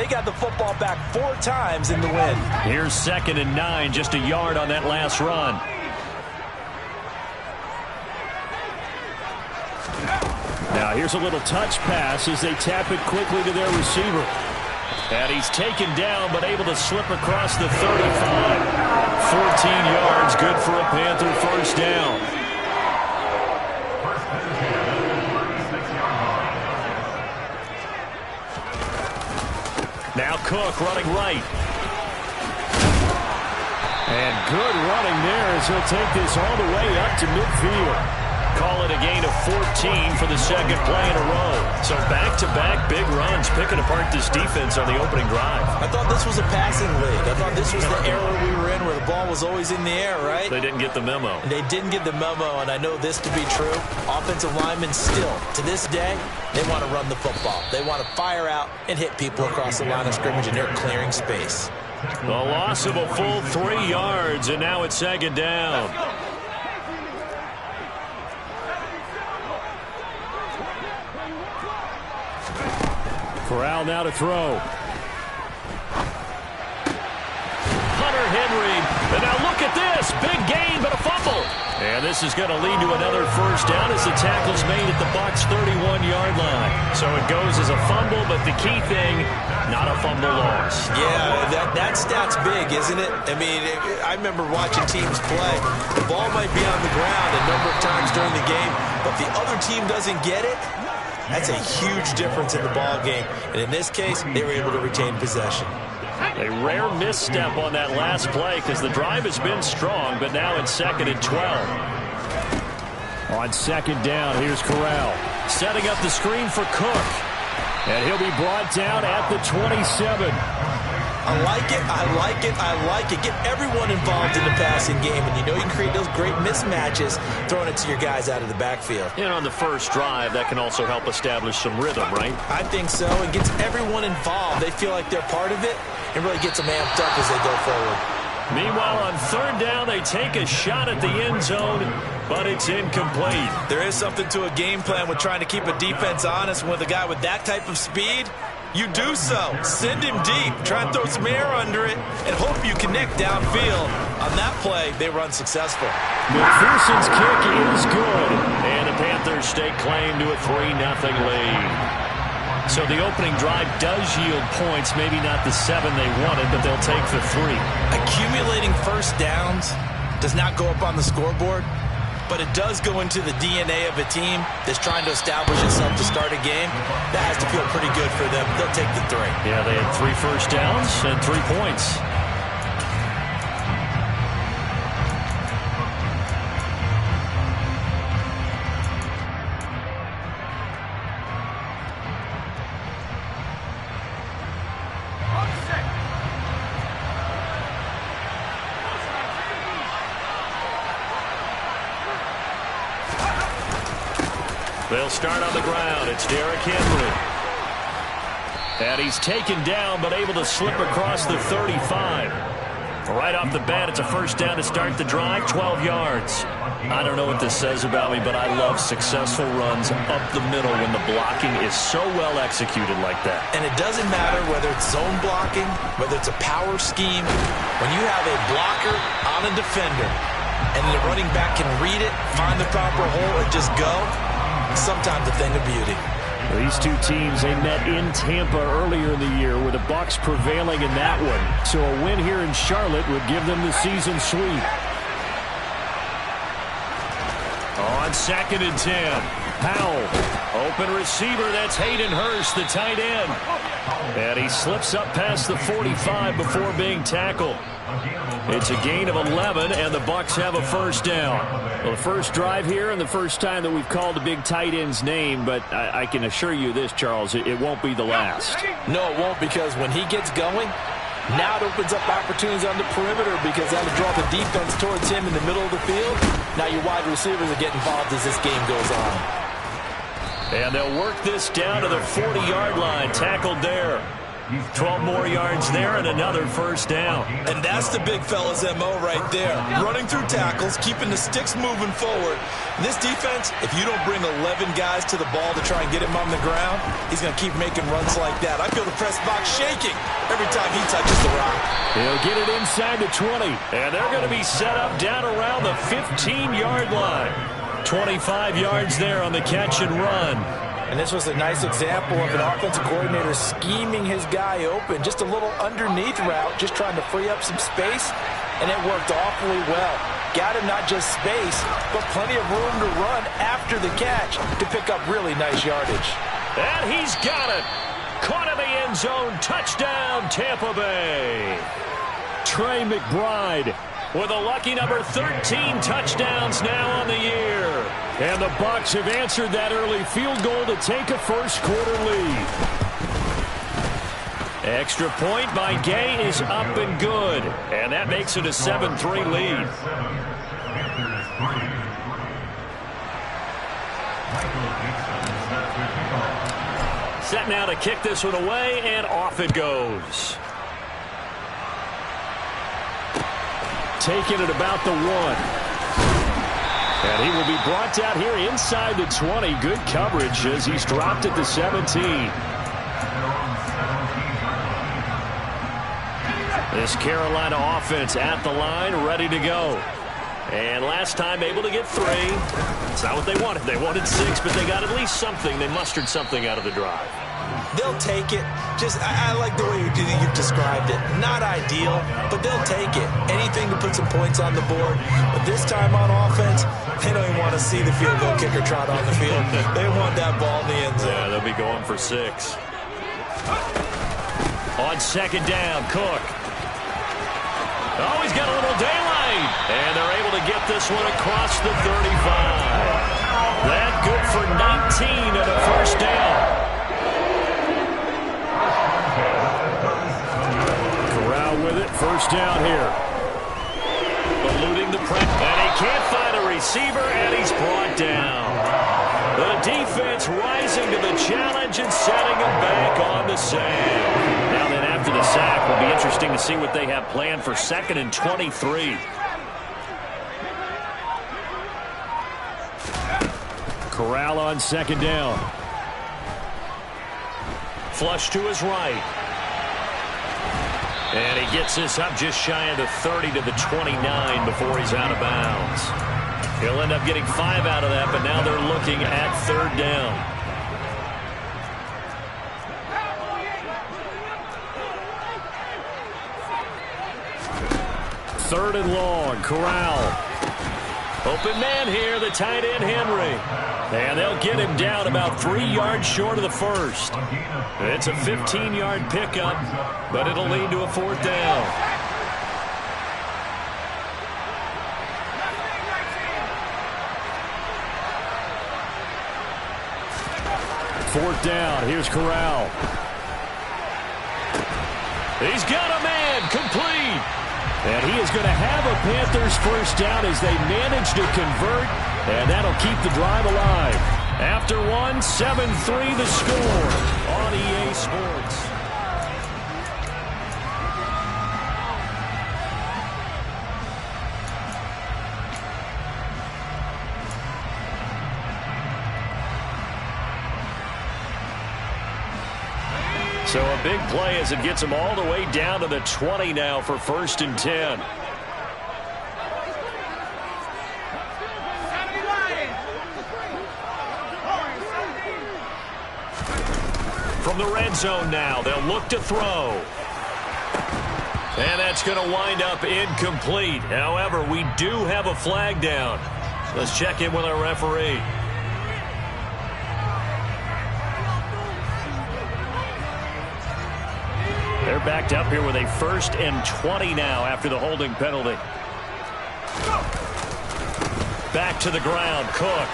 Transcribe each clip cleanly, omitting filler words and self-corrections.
got the football back 4 times in the win. Here's 2nd and 9, just a yard on that last run. Now here's a little touch pass as they tap it quickly to their receiver. And he's taken down but able to slip across the 35. 14 yards, good for a Panther first down. Now Cook running right. And good running there as he'll take this all the way up to midfield. Call it a gain of 14 for the second play in a row. So back-to-back big runs picking apart this defense on the opening drive. I thought this was a passing lead. I thought this was the era we were in where the ball was always in the air, right? They didn't get the memo. They didn't get the memo, and I know this to be true. Offensive linemen still, to this day, they want to run the football. They want to fire out and hit people across the line of scrimmage, and they're clearing space. The loss of a full 3 yards, and now it's 2nd down. Corral now to throw. Hunter Henry. And now look at this. Big gain, but a fumble. And this is going to lead to another first down as the tackle's made at the Bucs' 31-yard line. So it goes as a fumble, but the key thing, not a fumble loss. Yeah, that stat's big, isn't it? I mean, I remember watching teams play. The ball might be on the ground a number of times during the game, but if the other team doesn't get it, that's a huge difference in the ball game. And in this case, they were able to retain possession. A rare misstep on that last play because the drive has been strong, but now it's 2nd and 12. On 2nd down, here's Corral. Setting up the screen for Cook. And he'll be brought down at the 27. I like it, I like it, I like it. Get everyone involved in the passing game, and you know you can create those great mismatches throwing it to your guys out of the backfield. And on the first drive, that can also help establish some rhythm, right? I think so. It gets everyone involved. They feel like they're part of it, and really gets them amped up as they go forward. Meanwhile, on 3rd down, they take a shot at the end zone, but it's incomplete. There is something to a game plan with trying to keep a defense honest. With a guy with that type of speed, you do so. Send him deep. Try and throw some air under it and hope you connect downfield. On that play, they were unsuccessful. McPherson's kick is good, and the Panthers stake claim to a 3-0 lead. So the opening drive does yield points, maybe not the 7 they wanted, but they'll take the 3. Accumulating first downs does not go up on the scoreboard, but it does go into the DNA of a team that's trying to establish itself to start a game. That has to feel pretty good for them. They'll take the 3. Yeah, they had 3 first downs and 3 points. They'll start on the ground. It's Derrick Henry. And he's taken down but able to slip across the 35. Right off the bat, it's a first down to start the drive, 12 yards. I don't know what this says about me, but I love successful runs up the middle when the blocking is so well executed like that. And it doesn't matter whether it's zone blocking, whether it's a power scheme. When you have a blocker on a defender and the running back can read it, find the proper hole, and just go, sometimes a thing of beauty. These two teams, they met in Tampa earlier in the year with the Bucs prevailing in that one. So a win here in Charlotte would give them the season sweep. On 2nd and 10, Powell. Open receiver, that's Hayden Hurst, the tight end. And he slips up past the 45 before being tackled. It's a gain of 11, and the Bucs have a first down. Well, the first drive here and the first time that we've called the big tight end's name, but I can assure you this, Charles, it won't be the last. No, it won't, because when he gets going, now it opens up opportunities on the perimeter because that'll draw the defense towards him in the middle of the field. Now your wide receivers are getting involved as this game goes on. And they'll work this down to the 40-yard line, tackled there. 12 more yards there and another first down. And that's the big fella's MO right there. Running through tackles, keeping the sticks moving forward. This defense, if you don't bring 11 guys to the ball to try and get him on the ground, he's going to keep making runs like that. I feel the press box shaking every time he touches the rock. He'll get it inside the 20, and they're going to be set up down around the 15-yard line. 25 yards there on the catch and run. And this was a nice example of an offensive coordinator scheming his guy open. Just a little underneath route, just trying to free up some space, and it worked awfully well. Got him not just space, but plenty of room to run after the catch to pick up really nice yardage. And he's got it. Caught in the end zone. Touchdown, Tampa Bay. Trey McBride with a lucky number 13 touchdowns now on the year. And the Bucs have answered that early field goal to take a first-quarter lead. Extra point by Gay is up and good. And that makes it a 7-3 lead. Set now to kick this one away, and off it goes. Taking it about the 1. And he will be brought down here inside the 20. Good coverage as he's dropped at the 17. This Carolina offense at the line, ready to go. And last time able to get 3. It's not what they wanted. They wanted 6, but they got at least something. They mustered something out of the drive. They'll take it. I like the way you've described it. Not ideal, but they'll take it. Anything to put some points on the board. But this time on offense, they don't even want to see the field goal kicker trot on the field. They want that ball in the end zone. Yeah, they'll be going for 6. On second down, Cook. Oh, he's got a little daylight. And they're able to get this one across the 35. That good for 19 and a first down. With it, first down here. Eluding the press, and he can't find a receiver, and he's brought down. The defense rising to the challenge and setting him back on the sand. Now then, after the sack, will be interesting to see what they have planned for 2nd and 23. Corral on second down. Flush to his right. And he gets this up just shy of the 30 to the 29 before he's out of bounds. He'll end up getting 5 out of that, but now they're looking at 3rd down. Third and long, Corral. Open man here, the tight end, Henry. And they'll get him down about 3 yards short of the first. It's a 15-yard pickup, but it'll lead to a 4th down. Fourth down, here's Corral. He's got a man, complete. And he is going to have a Panthers first down as they manage to convert, and that'll keep the drive alive. After 7-3 the score on EA Sports. So a big play as it gets them all the way down to the 20 now for 1st and 10. From the red zone now, they'll look to throw. And that's going to wind up incomplete. However, we do have a flag down. Let's check in with our referee. They're backed up here with a 1st and 20 now after the holding penalty. Back to the ground, Cook.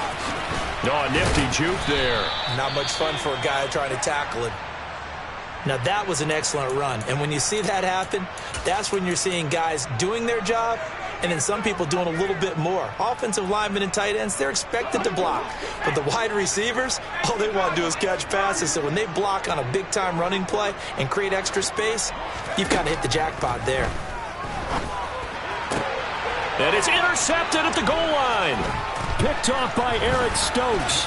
Oh, nifty juke there. Not much fun for a guy trying to tackle him. Now, that was an excellent run. And when you see that happen, that's when you're seeing guys doing their job and then some people doing a little bit more. Offensive linemen and tight ends, they're expected to block. But the wide receivers, all they want to do is catch passes. So when they block on a big-time running play and create extra space, you've got to hit the jackpot there. And it's intercepted at the goal line. Picked off by Eric Stokes.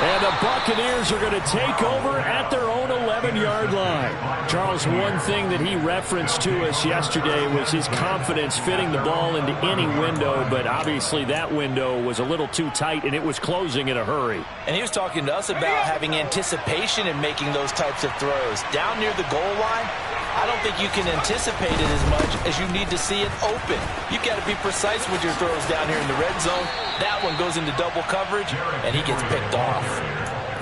And the Buccaneers are going to take over at their own 11-yard line. Charles, one thing that he referenced to us yesterday was his confidence fitting the ball into any window, but obviously that window was a little too tight, and it was closing in a hurry. And he was talking to us about having anticipation in making those types of throws. Down near the goal line, I don't think you can anticipate it as much as you need to see it open. You've got to be precise with your throws down here in the red zone. That one goes into double coverage, and he gets picked off.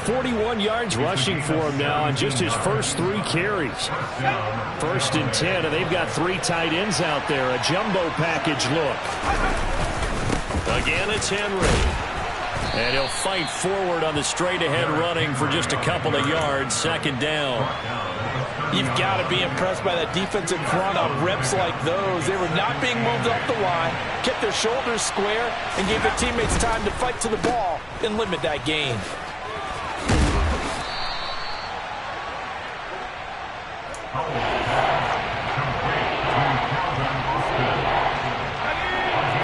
41 yards rushing for him now on just his first 3 carries. 1st and 10, and they've got 3 tight ends out there. A jumbo package look. Again, it's Henry. And he'll fight forward on the straight-ahead running for just a couple of yards. 2nd down. You've got to be impressed by that defensive front on reps like those. They were not being moved off the line, kept their shoulders square, and gave their teammates time to fight to the ball and limit that gain.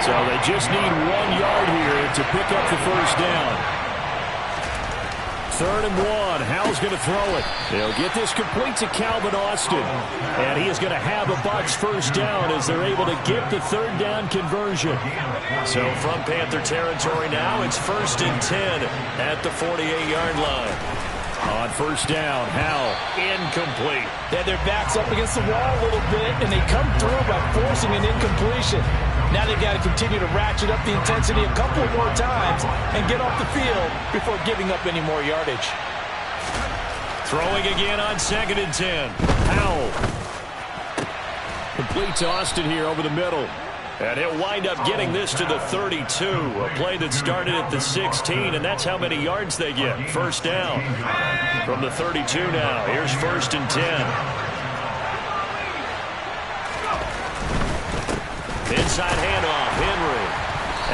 So they just need 1 yard here to pick up the 1st down. 3rd and 1. Howell's going to throw it. They'll get this complete to Calvin Austin. And he is going to have a Bucs 1st down as they're able to get the 3rd down conversion. So from Panther territory now, it's 1st and 10 at the 48-yard line. On 1st down, Howell incomplete. They had their backs up against the wall a little bit, and they come through by forcing an incompletion. Now they've got to continue to ratchet up the intensity a couple more times and get off the field before giving up any more yardage. Throwing again on 2nd and 10. Howell. Complete to Austin here over the middle. And he'll wind up getting this to the 32. A play that started at the 16, and that's how many yards they get. 1st down from the 32 now. Here's 1st and 10. Inside handoff, Henry.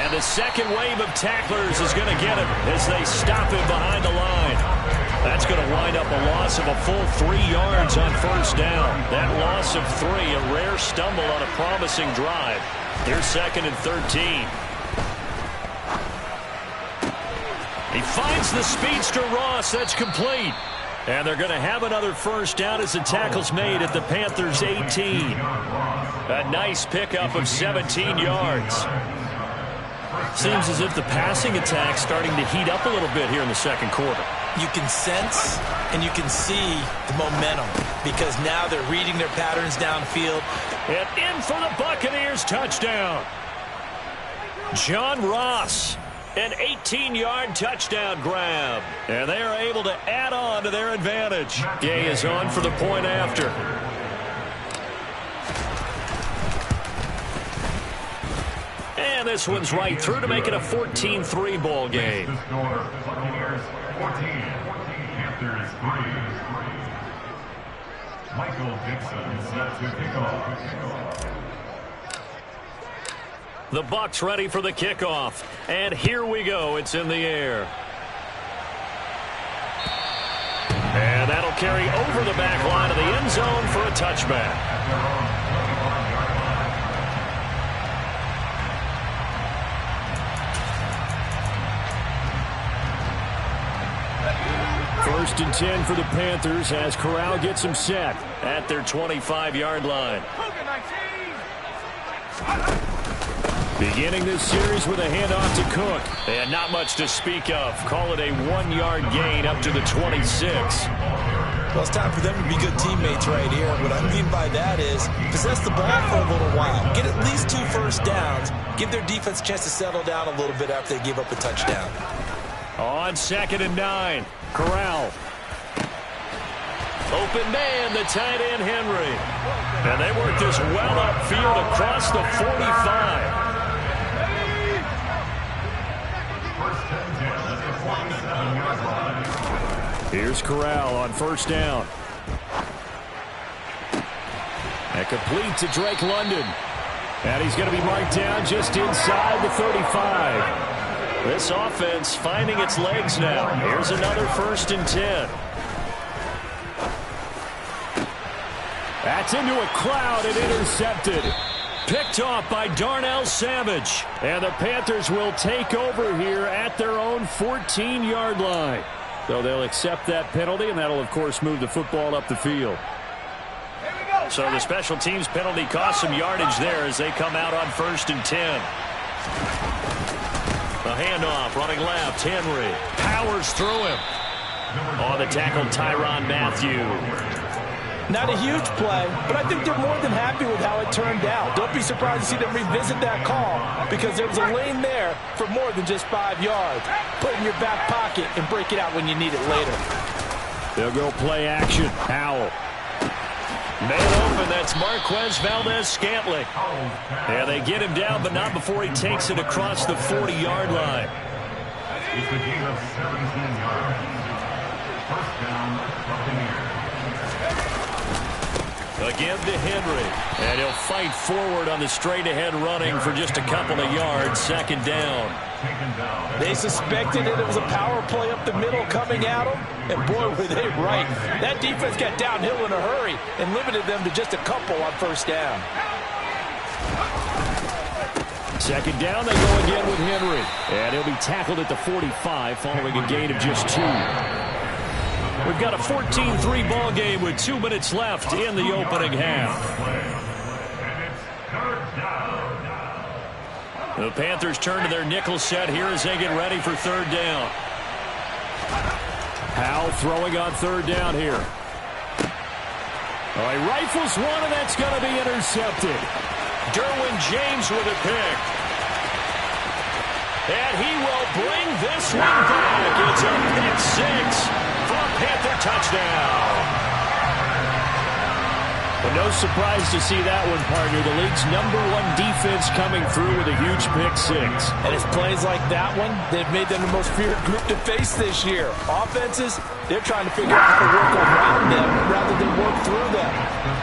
And the second wave of tacklers is going to get him as they stop him behind the line. That's going to wind up a loss of a full 3 yards on 1st down. That loss of 3, a rare stumble on a promising drive. Here's 2nd and 13. He finds the speedster Ross. That's complete. And they're going to have another 1st down as the tackle's made at the Panthers' 18. A nice pickup of 17 yards. Seems as if the passing attack's starting to heat up a little bit here in the 2nd quarter. You can sense and you can see the momentum because now they're reading their patterns downfield. And in for the Buccaneers touchdown. John Ross. An 18-yard touchdown grab. And they are able to add on to their advantage. Gay is on for the point after. And this one's right through to make it a 14-3 ball game. Michael Dixon set to kick off. The Bucs ready for the kickoff. And here we go. It's in the air. And that'll carry over the back line of the end zone for a touchback. First and 10 for the Panthers as Corral gets them set at their 25-yard line. Beginning this series with a handoff to Cook. And not much to speak of. Call it a 1-yard gain up to the 26. Well, it's time for them to be good teammates right here. What I mean by that is possess the ball for a little while. Get at least 2 first downs. Give their defense a chance to settle down a little bit after they give up a touchdown. On 2nd and 9, Corral. Open man, the tight end, Henry. And they work this well upfield across the 45. Here's Corral on 1st down. And complete to Drake London. And he's going to be marked down just inside the 35. This offense finding its legs now. Here's another 1st and 10. That's into a crowd and intercepted. Picked off by Darnell Savage. And the Panthers will take over here at their own 14-yard line. So they'll accept that penalty, and that'll, of course, move the football up the field. So the special teams penalty cost some yardage there as they come out on 1st and 10. The handoff, running left, Henry powers through him. On the tackle, Tyrann Mathieu. Not a huge play, but I think they're more than happy with how it turned out. Don't be surprised to see them revisit that call because there was a lane there for more than just 5 yards. Put it in your back pocket and break it out when you need it later. They'll go play action. Howell. Man open, that's Marquez Valdez-Scantling. Yeah, they get him down, but not before he takes it across the 40-yard line. It's a gain of 17 yards. First down, Buccaneers. Again to Henry. And he'll fight forward on the straight-ahead running for just a couple of yards. 2nd down. They suspected it was a power play up the middle coming at them, and boy, were they right. That defense got downhill in a hurry and limited them to just a couple on 1st down. 2nd down, they go again with Henry. And he'll be tackled at the 45 following a gain of just 2. We've got a 14-3 ball game with 2 minutes left in the opening half. The Panthers turn to their nickel set here as they get ready for 3rd down. Howell throwing on 3rd down here. Oh, he rifles one, and that's going to be intercepted. Derwin James with a pick. And he will bring this one back. It's a pick 6. Panther touchdown. But no surprise to see that one, partner. The league's #1 defense coming through with a huge pick 6. And it's plays like that one that have made them the most feared group to face this year. Offenses, they're trying to figure out how to work around them rather than work through them.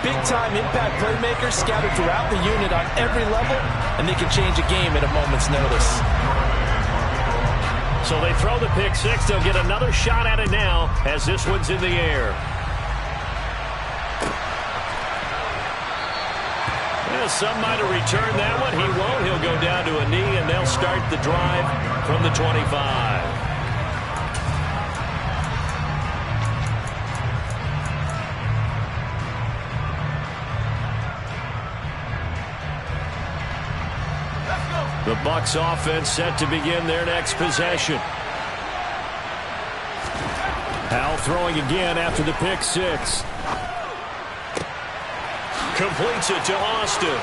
Big-time impact playmakers scattered throughout the unit on every level, and they can change a game at a moment's notice. So they throw the pick 6. They'll get another shot at it now as this one's in the air. Yeah, some might have returned that one. He won't. He'll go down to a knee, and they'll start the drive from the 25. The Bucs offense set to begin their next possession. Howell throwing again after the pick 6. Completes it to Austin.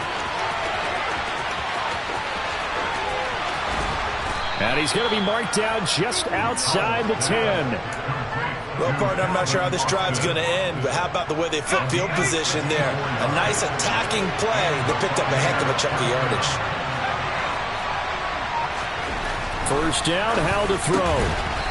And he's going to be marked down just outside the 10. Well, partner, I'm not sure how this drive's going to end, but how about the way they flip field position there? A nice attacking play that picked up a heck of a chunk of yardage. 1st down, Howell to throw.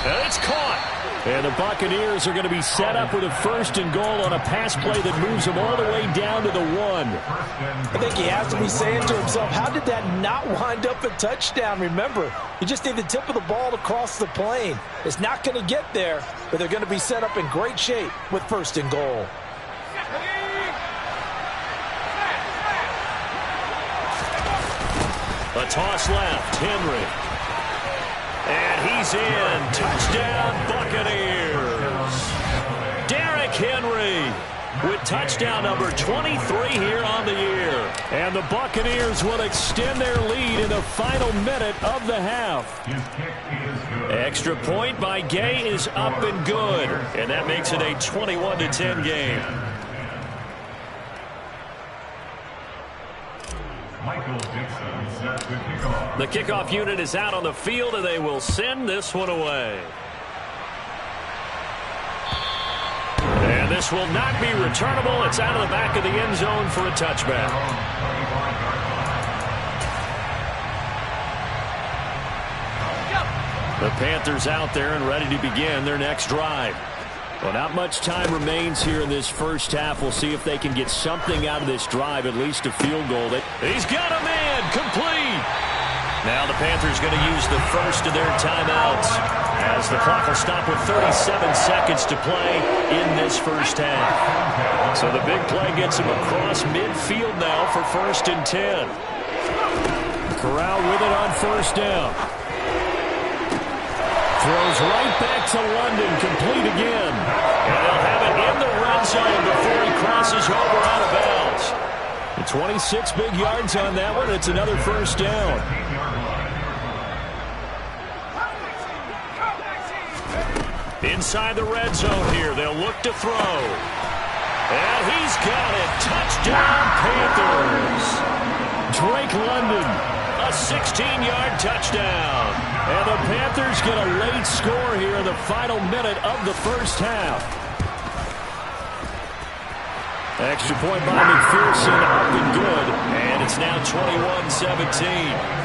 And it's caught. And the Buccaneers are going to be set up with a 1st and goal on a pass play that moves them all the way down to the 1. I think he has to be saying to himself, how did that not wind up a touchdown? Remember, you just need the tip of the ball to cross the plane. It's not going to get there, but they're going to be set up in great shape with 1st and goal. A toss left, Henry. And he's in. Touchdown, Buccaneers. Derrick Henry with touchdown number 23 here on the year. And the Buccaneers will extend their lead in the final minute of the half. Extra point by Gay is up and good. And that makes it a 21-10 game. The kickoff unit is out on the field, and they will send this one away. And this will not be returnable. It's out of the back of the end zone for a touchback. The Panthers out there and ready to begin their next drive. Well, not much time remains here in this first half. We'll see if they can get something out of this drive, at least a field goal. He's got a man, complete. Now the Panthers going to use the first of their timeouts as the clock will stop with 37 seconds to play in this first half. So the big play gets him across midfield now for 1st and 10. Corral with it on 1st down. Throws right back to London, complete again. And they'll have it in the red zone before he crosses over out of bounds. 26 big yards on that one. It's another 1st down. Inside the red zone here, they'll look to throw. And he's got it. Touchdown, Panthers. Drake London, a 16-yard touchdown. And the Panthers get a late score here in the final minute of the first half. Extra point by McPherson, up and good. And it's now 21-17.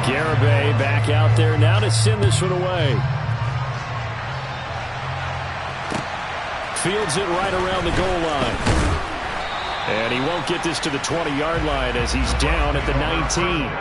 Garibay back out there now to send this one away. Fields it right around the goal line. And he won't get this to the 20-yard line as he's down at the 19.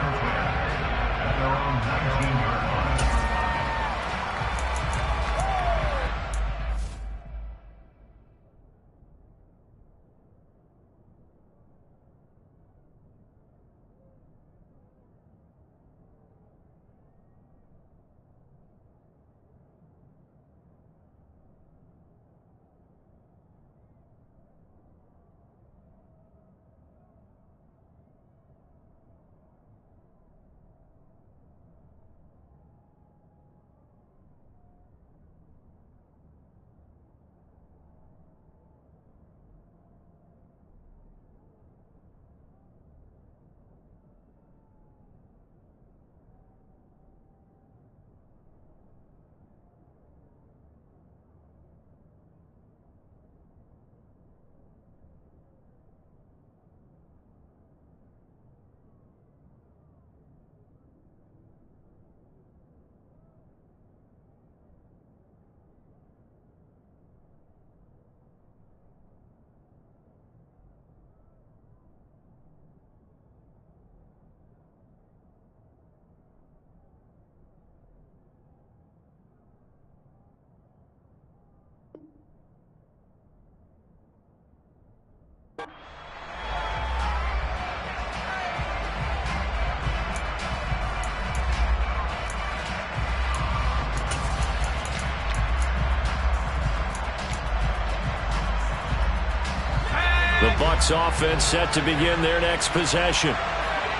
The Bucs offense set to begin their next possession.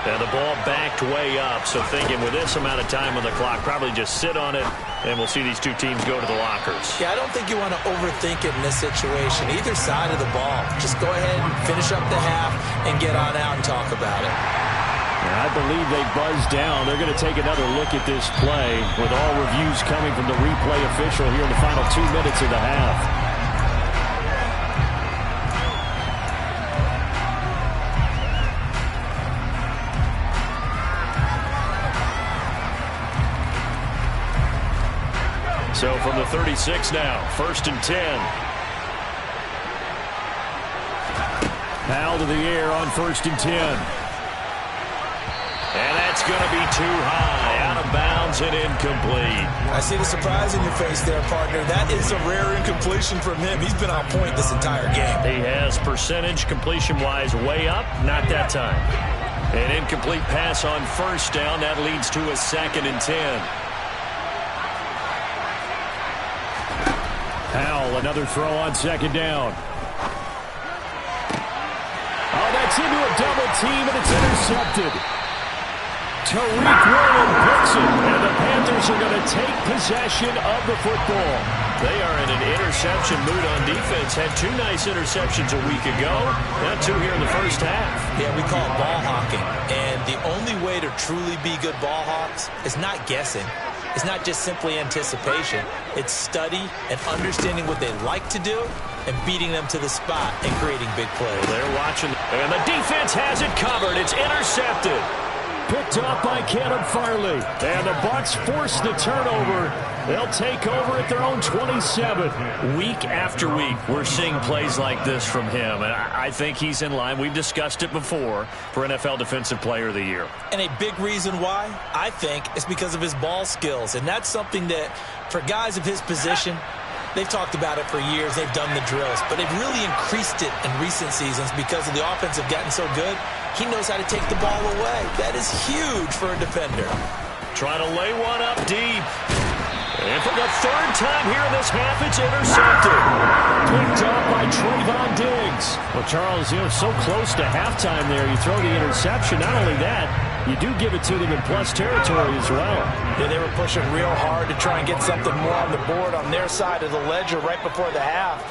And the ball backed way up, so thinking with this amount of time on the clock, probably just sit on it, and we'll see these two teams go to the lockers. Yeah, I don't think you want to overthink it in this situation. Either side of the ball. Just go ahead and finish up the half and get on out and talk about it. And I believe they buzzed down. They're going to take another look at this play with all reviews coming from the replay official here in the final 2 minutes of the half. So from the 36 now, 1st and 10. Powell to the air on 1st and 10. And that's going to be too high, out of bounds and incomplete. I see the surprise in your face there, partner. That is a rare incompletion from him. He's been on point this entire game. He has percentage completion-wise way up, not that time. An incomplete pass on 1st down. That leads to a 2nd and 10. Powell, another throw on 2nd down. Oh, that's into a double team, and it's intercepted. Tariq Woolen picks it, and the Panthers are going to take possession of the football. They are in an interception mood on defense. Had 2 nice interceptions a week ago. Now 2 here in the first half. Yeah, we call it ball hawking. And the only way to truly be good ball hawks is not guessing. It's not just simply anticipation. It's study and understanding what they like to do and beating them to the spot and creating big plays. They're watching, and the defense has it covered. It's intercepted. Picked off by Caleb Farley. And the Bucs force the turnover. They'll take over at their own 27. Week after week, we're seeing plays like this from him. And I think he's in line. We've discussed it before for NFL Defensive Player of the Year. And a big reason why, I think, is because of his ball skills. And that's something that, for guys of his position, they've talked about it for years. They've done the drills. But they've really increased it in recent seasons because of the offense have gotten so good. He knows how to take the ball away. That is huge for a defender. Trying to lay one up deep. And for the third time here in this half, it's intercepted. Picked off by Trayvon Diggs. Well, Charles, so close to halftime there. You throw the interception. Not only that, you do give it to them in plus territory as well. Yeah, they were pushing real hard to try and get something more on the board on their side of the ledger right before the half.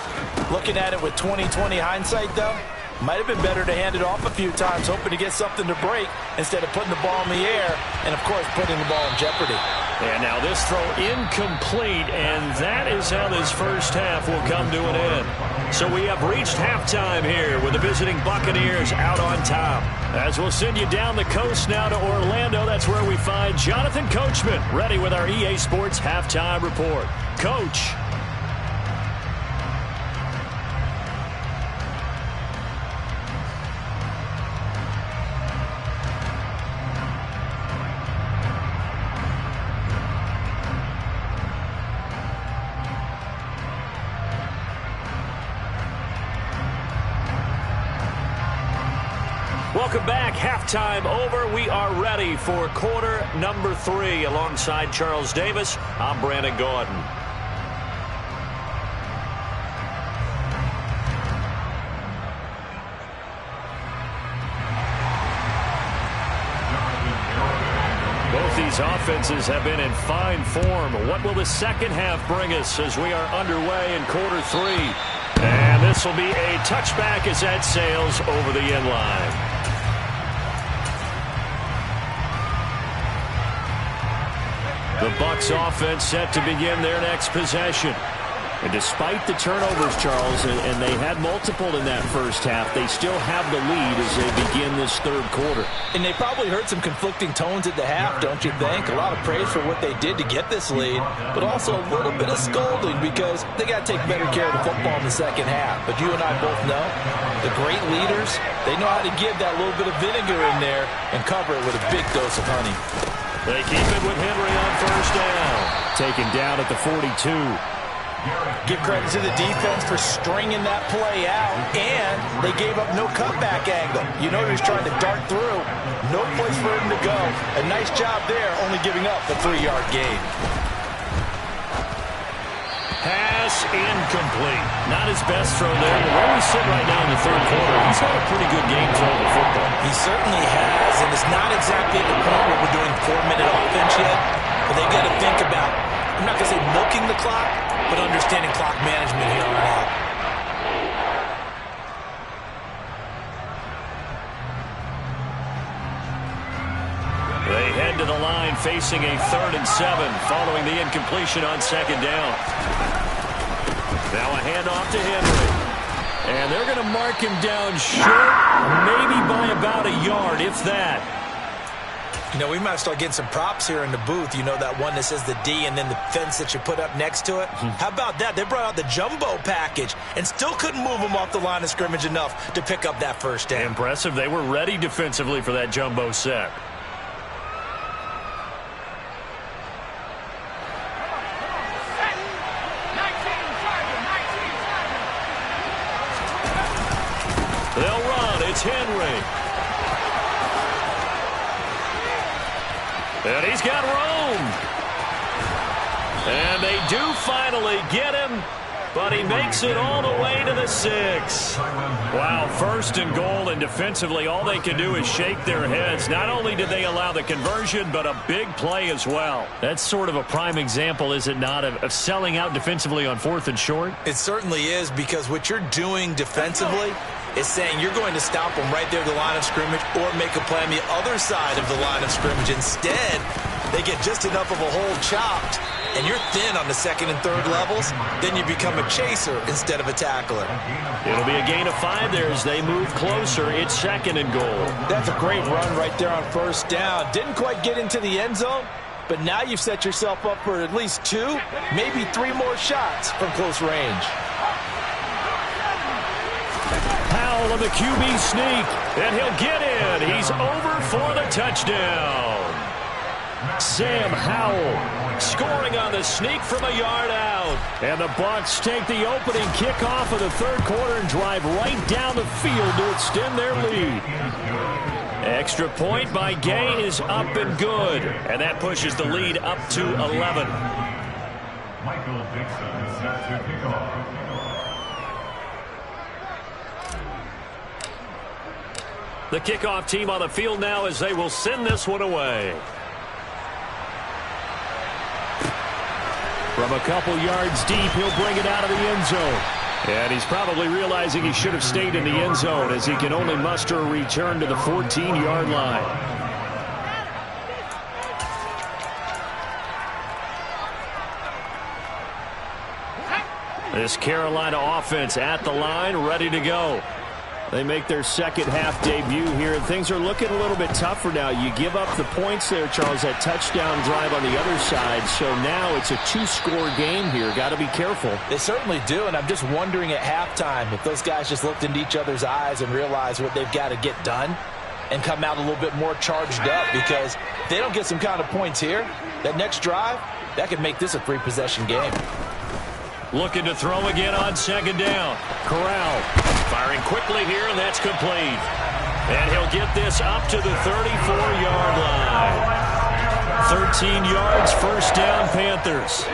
Looking at it with 20/20 hindsight, though, might have been better to hand it off a few times, hoping to get something to break instead of putting the ball in the air and, of course, putting the ball in jeopardy. And now this throw incomplete, and that is how this first half will come to an end. So we have reached halftime here with the visiting Buccaneers out on top. As we'll send you down the coast now to Orlando, that's where we find Jonathan Coachman ready with our EA Sports Halftime Report. Coach. Welcome back. Halftime over. We are ready for quarter number 3. Alongside Charles Davis, I'm Brandon Gordon. Both these offenses have been in fine form. What will the second half bring us as we are underway in quarter 3? And this will be a touchback as that sails over the end line. The Bucs offense set to begin their next possession. And despite the turnovers, Charles, and they had multiple in that first half, they still have the lead as they begin this third quarter. And they probably heard some conflicting tones at the half, don't you think? A lot of praise for what they did to get this lead, but also a little bit of scolding because they got to take better care of the football in the second half. But you and I both know the great leaders, they know how to give that little bit of vinegar in there and cover it with a big dose of honey. They keep it with Henry on first down. Taken down at the 42. Give credit to the defense for stringing that play out, and they gave up no cutback angle. You know he was trying to dart through. No place for him to go. A nice job there, only giving up a 3-yard gain. Pass incomplete. Not his best throw there, but where we sit right now in the third quarter, he's had a pretty good game throwing the football. He certainly has, and it's not exactly at the point where we're doing 4-minute offense yet, but they've got to think about, I'm not going to say milking the clock, but understanding clock management here on out. They head to the line facing a 3rd and 7 following the incompletion on second down. Now a handoff to Henry. And they're going to mark him down short, maybe by about a yard, if that. You know, we might start getting some props here in the booth. You know, that one that says the D and then the fence that you put up next to it? How about that? They brought out the jumbo package and still couldn't move him off the line of scrimmage enough to pick up that first down. Impressive. They were ready defensively for that jumbo set. They'll run. It's Henry. And he's got room. And they do finally get him, but he makes it all the way to the 6. Wow, 1st and goal, and defensively all they can do is shake their heads. Not only did they allow the conversion, but a big play as well. That's sort of a prime example, is it not, of selling out defensively on 4th and short? It certainly is, because what you're doing defensively is saying you're going to stop them right there at the line of scrimmage or make a play on the other side of the line of scrimmage. Instead, they get just enough of a hole chopped and you're thin on the second and third levels, then you become a chaser instead of a tackler. It'll be a gain of 5 there as they move closer. It's 2nd and goal. That's a great run right there on first down. Didn't quite get into the end zone, but now you've set yourself up for at least 2, maybe 3 more shots from close range. Howell on the QB sneak, and he'll get in. He's over for the touchdown. Sam Howell scoring on the sneak from a yard out. And the Bucs take the opening kickoff of the third quarter and drive right down the field to extend their lead. Extra point by Gay is up and good. And that pushes the lead up to 11. Michael Dixon set to kick off. The kickoff team on the field now as they will send this one away. From a couple yards deep, he'll bring it out of the end zone. And he's probably realizing he should have stayed in the end zone as he can only muster a return to the 14-yard line. This Carolina offense at the line, ready to go. They make their second half debut here, and things are looking a little bit tougher now. You give up the points there, Charles, that touchdown drive on the other side. So now it's a 2-score game here. Got to be careful. They certainly do, and I'm just wondering at halftime if those guys just looked into each other's eyes and realized what they've got to get done and come out a little bit more charged up, because if they don't get some kind of points here, that next drive, that could make this a 3-possession game. Looking to throw again on second down. Corral firing quickly here, and that's complete. And he'll get this up to the 34-yard line. 13 yards, first down, Panthers.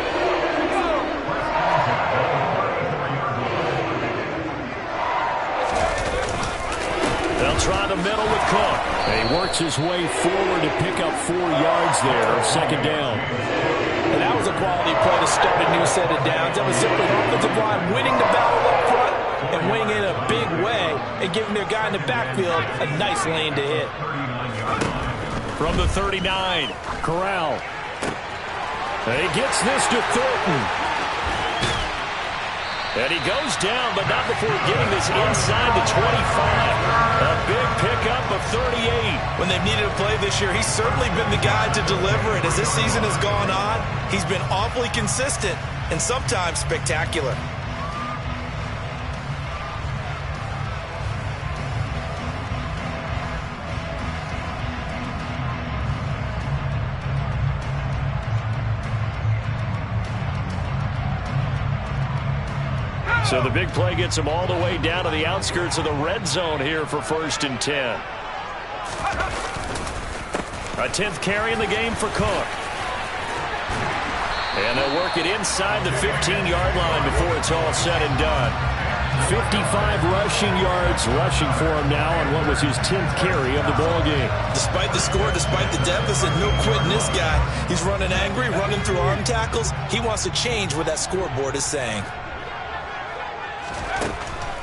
They'll try the middle with Cook. And he works his way forward to pick up 4 yards there, second down. And that was a quality play to start a new set of downs. That was simply an offensive line winning the battle up front and winning in a big way and giving their guy in the backfield a nice lane to hit. From the 39, Corral. And he gets this to Thornton. And he goes down, but not before getting this inside the 25. A big pickup of 38. When they've needed a play this year, he's certainly been the guy to deliver it. As this season has gone on, he's been awfully consistent and sometimes spectacular. So the big play gets him all the way down to the outskirts of the red zone here for 1st and 10. A 10th carry in the game for Cook. And they'll work it inside the 15-yard line before it's all said and done. 55 rushing yards rushing for him now on what was his 10th carry of the ball game. Despite the score, despite the deficit, no quitting this guy. He's running angry, running through arm tackles. He wants to change what that scoreboard is saying.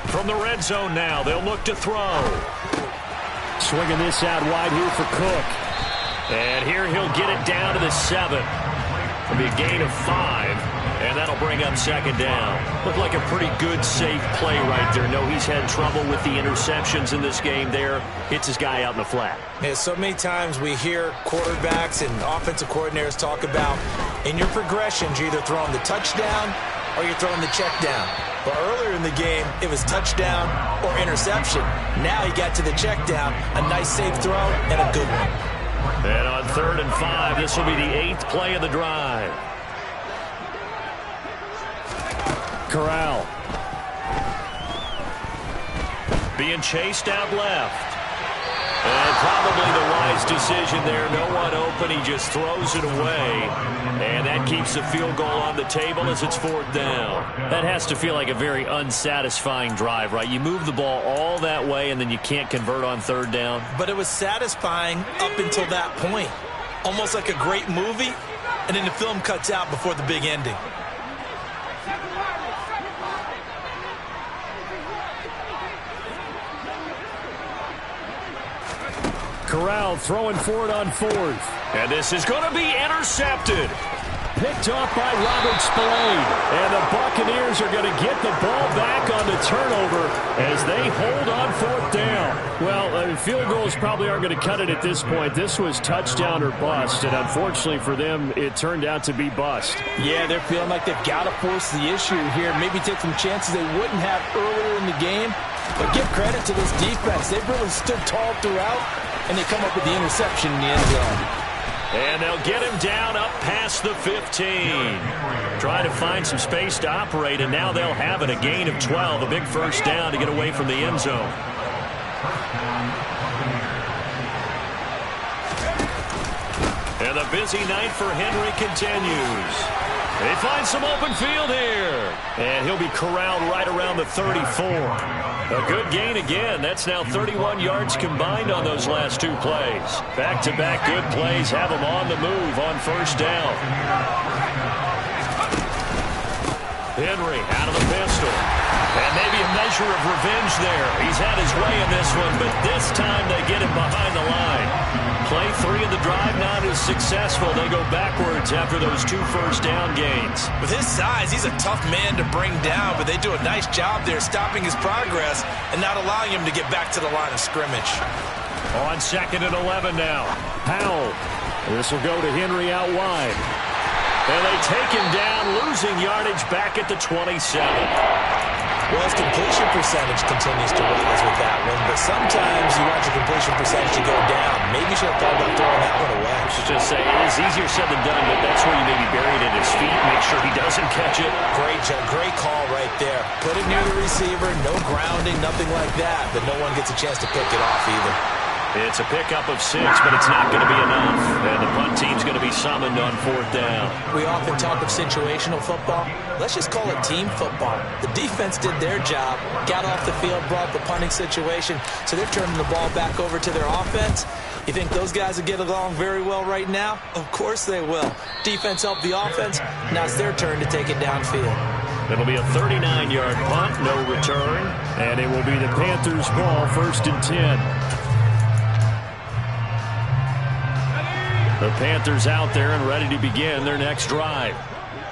From the red zone now, they'll look to throw. Swinging this out wide here for Cook. And here he'll get it down to the 7. It'll be a gain of 5, and that'll bring up second down. Looked like a pretty good, safe play right there. No, he's had trouble with the interceptions in this game there. Hits his guy out in the flat. Yeah, so many times we hear quarterbacks and offensive coordinators talk about, in your progressions, you're either throwing the touchdown or you're throwing the check down. But earlier in the game, it was touchdown or interception. Now he got to the check down, a nice safe throw, and a good one. And on 3rd and 5, this will be the 8th play of the drive. Corral. Being chased out left. And probably the wise decision there. No one open. He just throws it away. And that keeps the field goal on the table as it's 4th down. That has to feel like a very unsatisfying drive, right? You move the ball all that way, and then you can't convert on 3rd down. But it was satisfying up until that point. Almost like a great movie, and then the film cuts out before the big ending. Corral throwing for it on 4th. And this is going to be intercepted. picked off by Robert Spillane. And the Buccaneers are going to get the ball back on the turnover as they hold on 4th down. Well, field goals probably aren't going to cut it at this point. This was touchdown or bust, and unfortunately for them, it turned out to be bust. Yeah, they're feeling like they've got to force the issue here. Maybe take some chances they wouldn't have earlier in the game. But give credit to this defense. They've really stood tall throughout, and they come up with the interception in the end zone. And they'll get him down up past the 15. Trying to find some space to operate, and now they'll have it. A gain of 12, a big first down to get away from the end zone. And the busy night for Henry continues. They find some open field here. And he'll be corralled right around the 34. A good gain again. That's now 31 yards combined on those last 2 plays. Back-to-back good plays have him on the move on first down. Henry out of the pistol. And maybe a measure of revenge there. He's had his way in this one, but this time they get him behind the line. Play 3 of the drive not as successful. They go backwards after those 2 first down gains. With his size, he's a tough man to bring down, but they do a nice job there stopping his progress and not allowing him to get back to the line of scrimmage. On 2nd and 11 now. Powell. This will go to Henry out wide. And they take him down, losing yardage back at the 27. Well, his completion percentage continues to rise with that one, but sometimes you want your completion percentage to go down. Maybe you should have thought about throwing that one away. I should just say, it is easier said than done, but that's where you maybe bury it at his feet, make sure he doesn't catch it. Great call right there. Put it near the receiver, no grounding, nothing like that, but no one gets a chance to pick it off either. It's a pickup of 6, but it's not going to be enough. And the punt team's going to be summoned on 4th down. We often talk of situational football. Let's just call it team football. The defense did their job, got off the field, brought the punting situation, so they're turning the ball back over to their offense. You think those guys will get along very well right now? Of course they will. Defense helped the offense. Now it's their turn to take it downfield. It'll be a 39-yard punt, no return. And it will be the Panthers' ball, 1st and 10. The Panthers out there and ready to begin their next drive.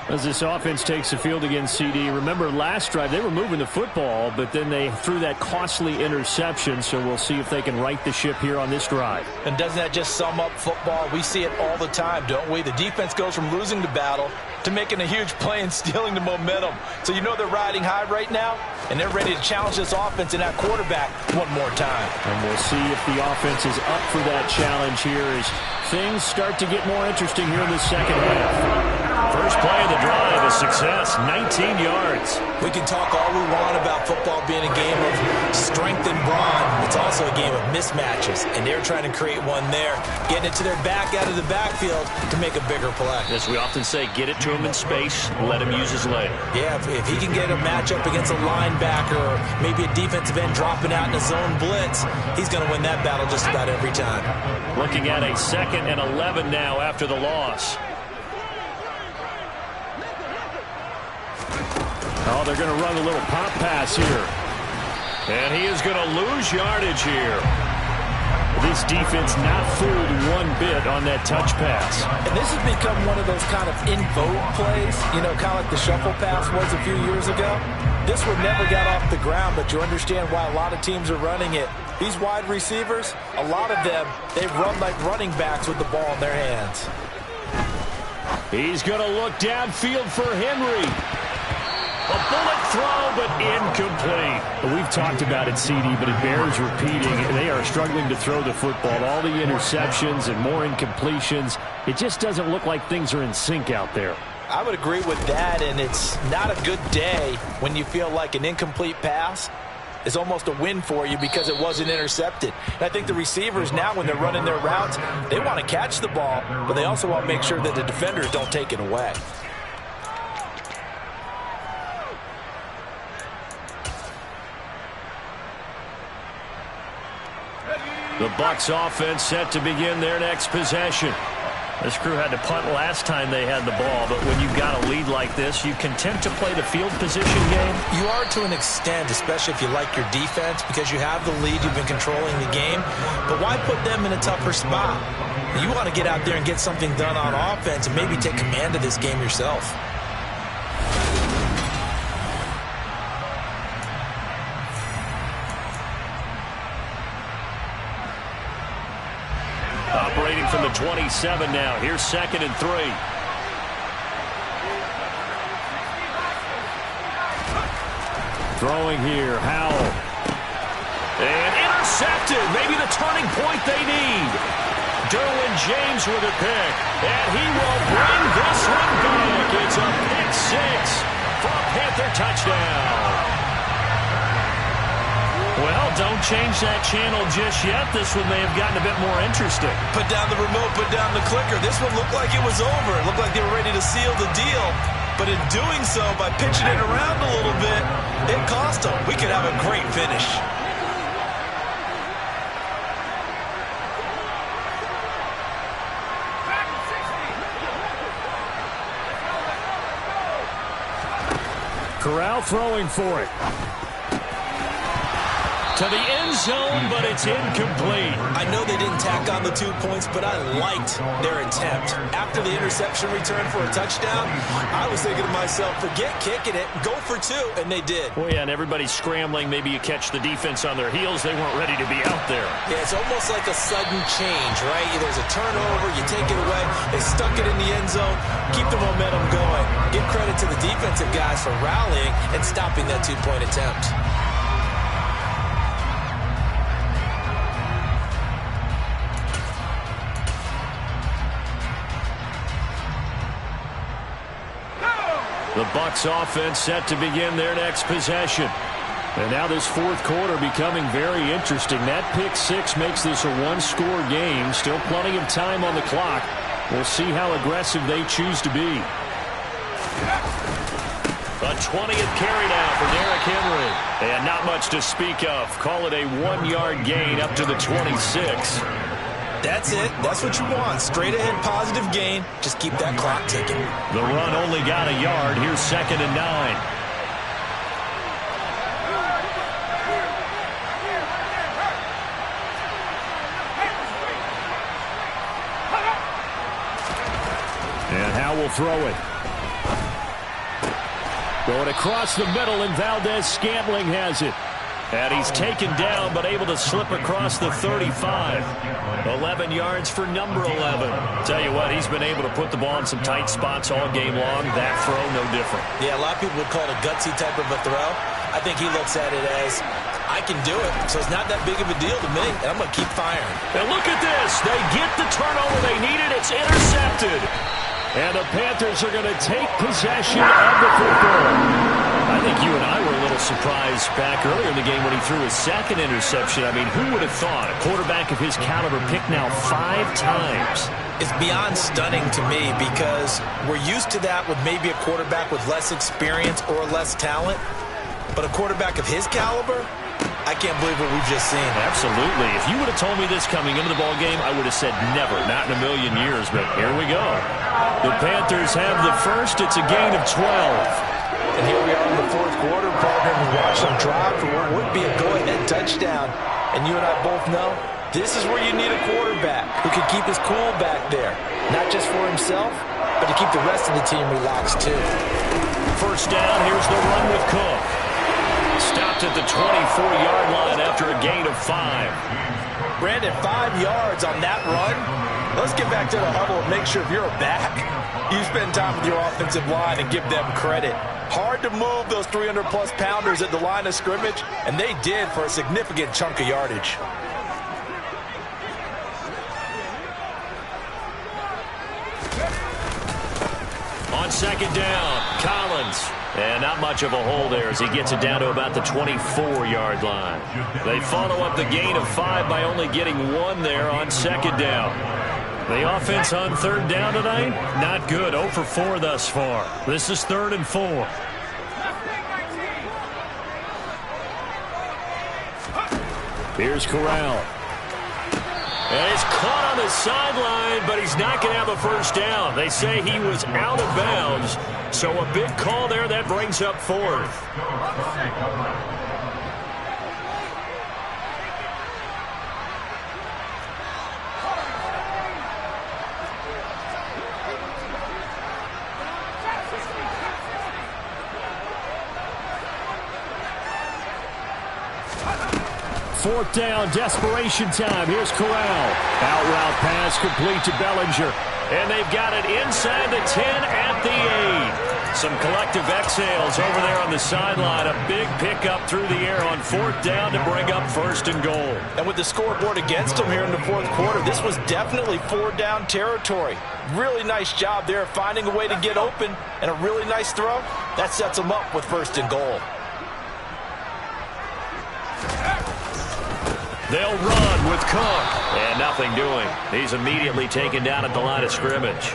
As this offense takes the field against CD, remember last drive they were moving the football, but then they threw that costly interception, so we'll see if they can right the ship here on this drive. And doesn't that just sum up football? We see it all the time, don't we? The defense goes from losing the battle to making a huge play and stealing the momentum. So you know they're riding high right now, and they're ready to challenge this offense and that quarterback one more time. And we'll see if the offense is up for that challenge here as things start to get more interesting here in the second half. First play of the drive, a success, 19 yards. We can talk all we want about football being a game of strength and brawn. It's also a game of mismatches, and they're trying to create one there, getting it to their back out of the backfield to make a bigger play. As we often say, get it to him in space, let him use his leg. Yeah, if he can get a matchup against a linebacker or maybe a defensive end dropping out in a zone blitz, he's going to win that battle just about every time. Looking at a 2nd and 11 now after the loss. Oh, they're going to run a little pop pass here. And he is going to lose yardage here. This defense not fooled one bit on that touch pass. And this has become one of those kind of in vogue plays, you know, kind of like the shuffle pass was a few years ago. This one never got off the ground, but you understand why a lot of teams are running it. These wide receivers, a lot of them, they run like running backs with the ball in their hands. He's going to look downfield for Henry. A bullet throw, but incomplete. We've talked about it, CD, but it bears repeating. They are struggling to throw the football. All the interceptions and more incompletions. It just doesn't look like things are in sync out there. I would agree with that, and it's not a good day when you feel like an incomplete pass is almost a win for you because it wasn't intercepted. And I think the receivers now, when they're running their routes, they want to catch the ball, but they also want to make sure that the defenders don't take it away. The Bucs offense set to begin their next possession. This crew had to punt last time they had the ball, but when you've got a lead like this, you content to play the field position game? You are to an extent, especially if you like your defense, because you have the lead, you've been controlling the game. But why put them in a tougher spot? You want to get out there and get something done on offense and maybe take command of this game yourself. Operating from the 27 now. Here's 2nd and 3. Throwing here, Howell. And intercepted. Maybe the turning point they need. Derwin James with a pick. And he will bring this one back. It's a pick 6 for a Panther touchdown. Well, don't change that channel just yet. This one may have gotten a bit more interesting. Put down the remote, put down the clicker. This one looked like it was over. It looked like they were ready to seal the deal. But in doing so, by pitching it around a little bit, it cost them. We could have a great finish. Corral throwing for it. To the end zone, but it's incomplete. I know they didn't tack on the 2 points, but I liked their attempt. After the interception return for a touchdown, I was thinking to myself, forget kicking it, go for 2, and they did. Well, yeah, and everybody's scrambling. Maybe you catch the defense on their heels. They weren't ready to be out there. Yeah, it's almost like a sudden change, right? There's a turnover, you take it away, they stuck it in the end zone, keep the momentum going. Give credit to the defensive guys for rallying and stopping that 2-point attempt. The Bucs offense set to begin their next possession. And now this 4th quarter becoming very interesting. That pick 6 makes this a 1-score game. Still plenty of time on the clock. We'll see how aggressive they choose to be. A 20th carry now for Derrick Henry. And not much to speak of. Call it a 1-yard gain up to the 26. That's it. That's what you want. Straight ahead, positive gain. Just keep that clock ticking. The run only got a yard. Here's 2nd and 9. And Howe will throw it. Going across the middle, and Valdez-Scantling has it. And he's taken down, but able to slip across the 35. 11 yards for number 11. Tell you what, he's been able to put the ball in some tight spots all game long. That throw, no different. Yeah, a lot of people would call it a gutsy type of a throw. I think he looks at it as, I can do it, so it's not that big of a deal to me, and I'm going to keep firing. And look at this. They get the turnover they needed. It's intercepted. And the Panthers are going to take possession of the football. I think you and I were a little surprised back earlier in the game when he threw his 2nd interception. I mean, who would have thought a quarterback of his caliber picked now 5 times? It's beyond stunning to me because we're used to that with maybe a quarterback with less experience or less talent. But a quarterback of his caliber, I can't believe what we've just seen. Absolutely. If you would have told me this coming into the ball game, I would have said never, not in a million years. But here we go. The Panthers have the first. It's a gain of 12. And here we are in the 4th quarter, partner. We watch them drive for what would be a go-ahead touchdown. And you and I both know this is where you need a quarterback who can keep his cool back there. Not just for himself, but to keep the rest of the team relaxed too. First down, here's the run with Cook. Stopped at the 24-yard line after a gain of 5. Brandon, 5 yards on that run. Let's get back to the huddle and make sure if you're a back, you spend time with your offensive line and give them credit. Hard to move those 300-plus pounders at the line of scrimmage, and they did for a significant chunk of yardage. On 2nd down, Collins. And not much of a hole there as he gets it down to about the 24-yard line. They follow up the gain of 5 by only getting 1 there on 2nd down. The offense on 3rd down tonight, not good. 0 for 4 thus far. This is 3rd and 4. Here's Corral. And he's caught on the sideline, but he's not going to have a first down. They say he was out of bounds. So a big call there that brings up 4th. 4th down, desperation time. Here's Corral. Out route pass complete to Bellinger. And they've got it inside the 10 at the 8. Some collective exhales over there on the sideline. A big pickup through the air on 4th down to bring up 1st and goal. And with the scoreboard against them here in the 4th quarter, this was definitely 4-down territory. Really nice job there finding a way to get open, and a really nice throw. That sets them up with 1st and goal. They'll run with Cook. And nothing doing. He's immediately taken down at the line of scrimmage.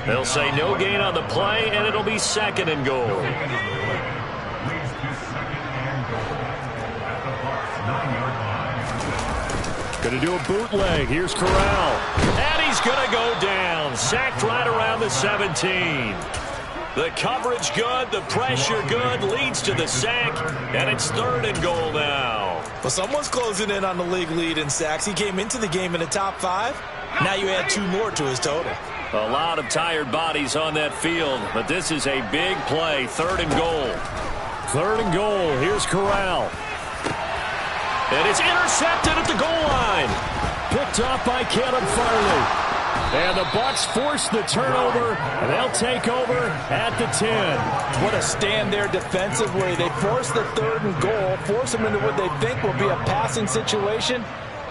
They'll say no gain on the play, and it'll be 2nd and goal. Going to do a bootleg. Here's Corral. And he's going to go down. Sacked right around the 17. The coverage good, the pressure good, leads to the sack, and it's 3rd and goal now. Well, someone's closing in on the league lead in sacks. He came into the game in the top 5. Now you add 2 more to his total. A lot of tired bodies on that field, but this is a big play. 3rd and goal. 3rd and goal. Here's Corral. And it's intercepted at the goal line. Picked off by Caleb Farley. And the Bucs force the turnover, and they'll take over at the 10. What a stand there defensively. They force the 3rd and goal, force them into what they think will be a passing situation,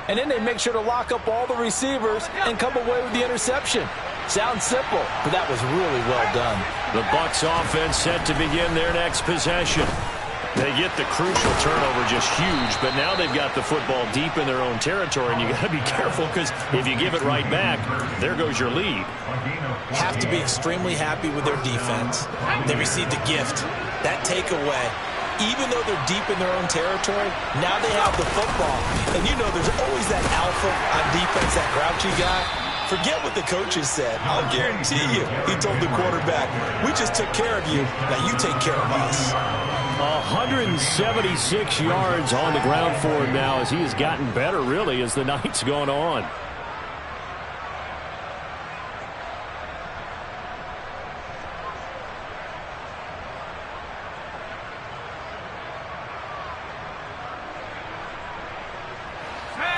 and then they make sure to lock up all the receivers and come away with the interception. Sounds simple, but that was really well done. The Bucs offense set to begin their next possession. They get the crucial turnover, just huge, but now they've got the football deep in their own territory, and you got to be careful because if you give it right back, there goes your lead. Have to be extremely happy with their defense. They received a gift. That takeaway, even though they're deep in their own territory, now they have the football. And you know there's always that alpha on defense, that grouchy guy. Forget what the coaches said. I'll guarantee you, he told the quarterback, we just took care of you, now you take care of us. 176 yards on the ground for him now as he has gotten better, really, as the night's gone on.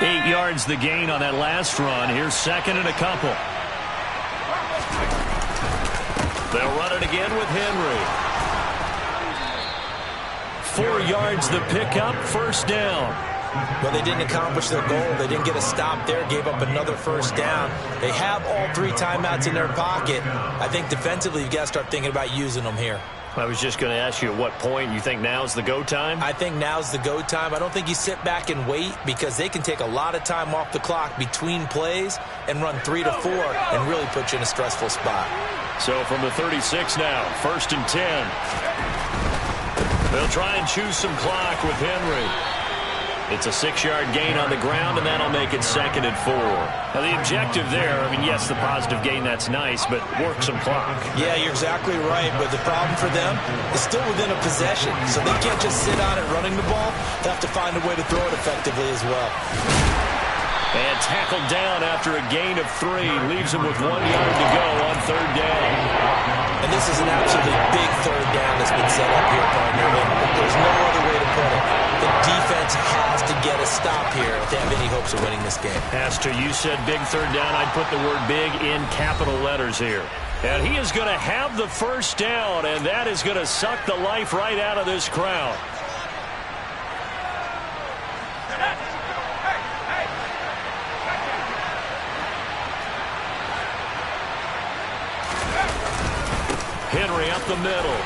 Eight yards the gain on that last run. Here's 2nd and a couple. They'll run it again with Henry. 4 yards the pickup, 1st down. Well, they didn't accomplish their goal. They didn't get a stop there, gave up another 1st down. They have all 3 timeouts in their pocket. I think defensively you've got to start thinking about using them here. I was just going to ask you at what point you think now's the go time? I think now's the go time. I don't think you sit back and wait because they can take a lot of time off the clock between plays and run 3 to 4 and really put you in a stressful spot. So from the 36 now, 1st and 10. They'll try and choose some clock with Henry. It's a 6-yard gain on the ground, and that'll make it 2nd and 4. Now, the objective there, I mean, yes, the positive gain, that's nice, but work some clock. Yeah, you're exactly right, but the problem for them is still within a possession, so they can't just sit on it running the ball. They have to find a way to throw it effectively as well. And tackled down after a gain of 3. Leaves him with 1 yard to go on 3rd down. And this is an absolutely big 3rd down that's been set up here, partner. There's no other way to put it. The defense has to get a stop here if they have any hopes of winning this game. Pastor, you said big 3rd down. I'd put the word big in capital letters here. And he is going to have the 1st down, and that is going to suck the life right out of this crowd. Henry up the middle.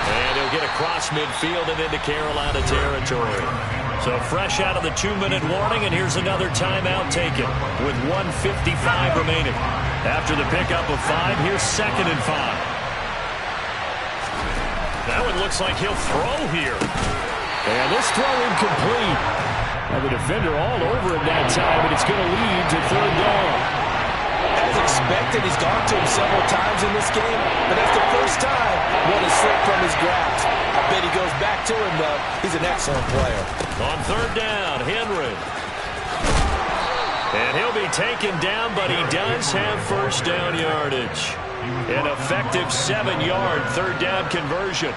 And he'll get across midfield and into Carolina territory. So fresh out of the 2-minute warning, and here's another timeout taken with 1:55 remaining. After the pickup of 5, here's 2nd and 5. That one looks like he'll throw here. And this throw incomplete. Now the defender all over him that time, but it's going to lead to 3rd down. As expected, he's gone to him several times in this game, but that's the first time one has slipped from his grasp. I bet he goes back to him, though. He's an excellent player. On 3rd down, Henry. And he'll be taken down, but he does have 1st down yardage. An effective 7-yard third down conversion.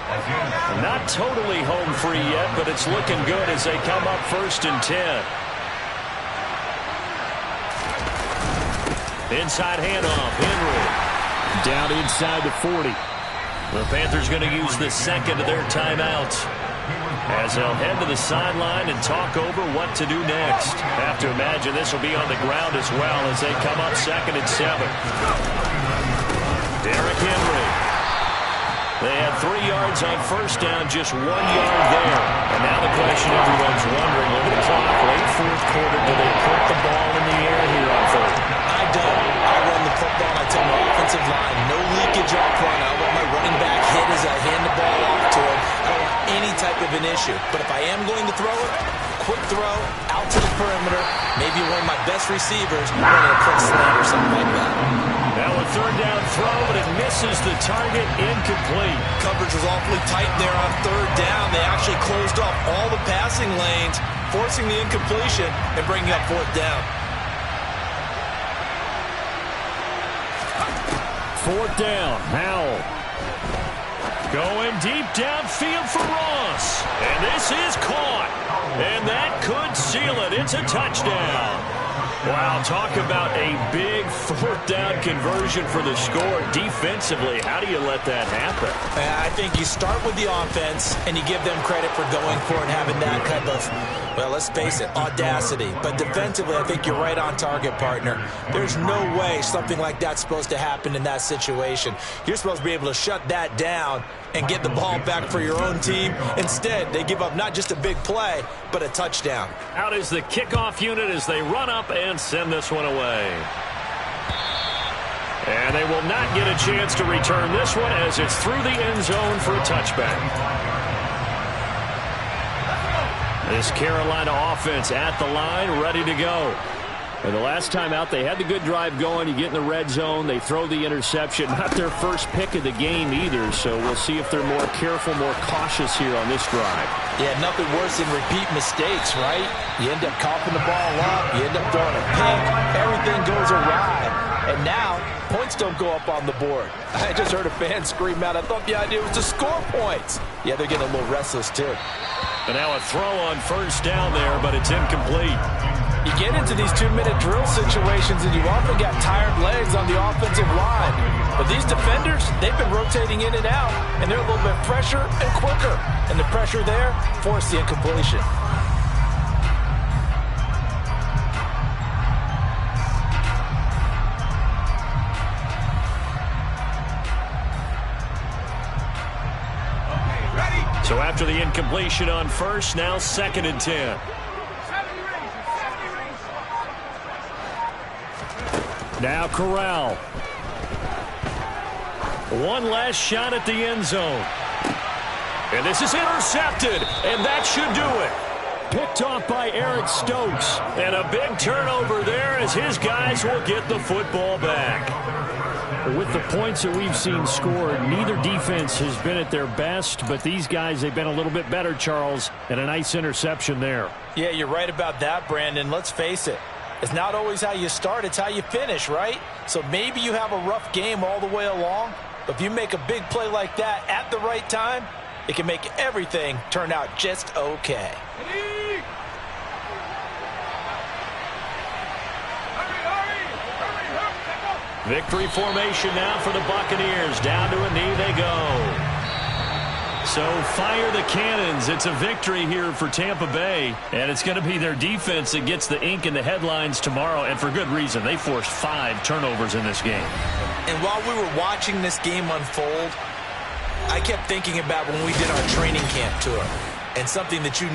Not totally home free yet, but it's looking good as they come up 1st and 10. Inside handoff, Henry. Down inside the 40. The Panthers going to use the second of their timeouts as they'll head to the sideline and talk over what to do next. Have to imagine this will be on the ground as well as they come up 2nd and 7. Derrick Henry. They had 3 yards on 1st down, just 1 yard there. And now the question everyone's wondering, over the clock, late 4th quarter, do they put the ball in the air here on 3rd? I don't. I run the football. I tell my offensive line, no leakage up front. I want my running back hit as I hand the ball off to him. I don't want any type of an issue. But if I am going to throw it, quick throw, out to the perimeter, maybe one of my best receivers running a quick slant or something like that. Now a 3rd down throw, but it misses the target, incomplete. Coverage was awfully tight there on 3rd down. They actually closed off all the passing lanes, forcing the incompletion and bringing up 4th down. 4th down, Howell. Going deep downfield for Ross. And this is caught. And that could seal it. It's a touchdown. Wow, talk about a big 4th down conversion for the score. Defensively, how do you let that happen? I think you start with the offense, and you give them credit for going for it and having that kind of, well, let's face it, audacity. But defensively, I think you're right on target, partner. There's no way something like that's supposed to happen in that situation. You're supposed to be able to shut that down and get the ball back for your own team. Instead, they give up not just a big play, but a touchdown. Out is the kickoff unit as they run up and send this one away. And they will not get a chance to return this one as it's through the end zone for a touchback. This Carolina offense at the line, ready to go. And the last time out, they had the good drive going. You get in the red zone, they throw the interception. Not their first pick of the game either, so we'll see if they're more careful, more cautious here on this drive. Yeah, nothing worse than repeat mistakes, right? You end up coughing the ball up, you end up throwing a pick, everything goes awry. And now, points don't go up on the board. I just heard a fan scream out, I thought the idea was to score points. Yeah, they're getting a little restless too. And now a throw on 1st down there, but it's incomplete. You get into these 2-minute drill situations and you often got tired legs on the offensive line. But these defenders, they've been rotating in and out, and they're a little bit fresher and quicker. And the pressure there forced the incompletion. So after the incompletion on 1st, now 2nd and 10. Now Corral. One last shot at the end zone. And this is intercepted, and that should do it. Picked off by Eric Stokes. And a big turnover there as his guys will get the football back. With the points that we've seen scored, neither defense has been at their best, but these guys, they've been a little bit better, Charles, and a nice interception there. Yeah, you're right about that, Brandon. Let's face it. It's not always how you start, it's how you finish, right? So maybe you have a rough game all the way along, but if you make a big play like that at the right time, it can make everything turn out just okay. Victory formation now for the Buccaneers. Down to a knee they go. So fire the cannons. It's a victory here for Tampa Bay. And it's going to be their defense that gets the ink in the headlines tomorrow. And for good reason. They forced 5 turnovers in this game. And while we were watching this game unfold, I kept thinking about when we did our training camp tour. And something that you know